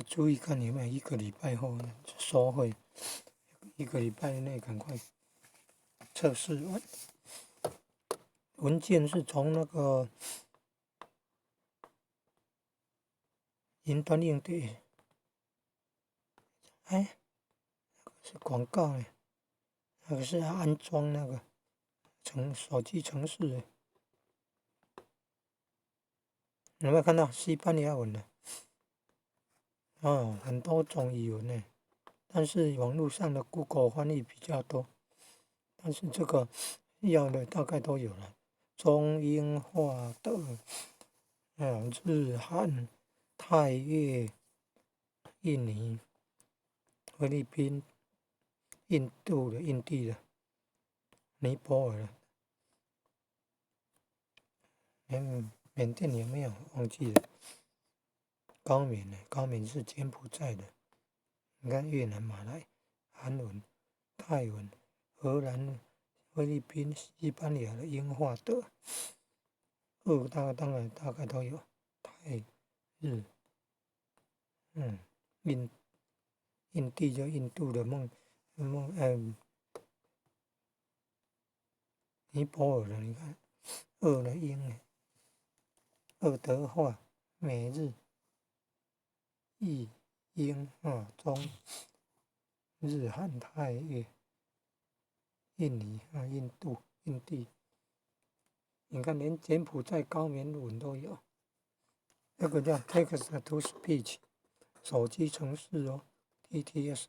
注意看有没有1个礼拜后收回，1个礼拜内赶快测试完。文件是从那个云端硬碟，哎，是广告哎，那个是要安装那个手机程式的，有没有看到西班牙文的？哦，很多种语文呢，但是网络上的 Google 翻译比较多，但是这个要的大概都有了，中英法德，日韩泰越印尼菲律宾印度的印地的尼泊尔的，缅甸有没有忘记了？高棉呢？高棉是柬埔寨的，你看越南、马来、韩文、泰文、荷兰、菲律宾、西班牙的英法德，当然大概都有，泰日，印地就印度的尼泊尔的，你看的英，德话、美日、意、英中日韩泰越、印尼印度、印地，你看连柬埔寨高棉文都有，那个叫 Text to Speech 手机程式哦 ，TTS。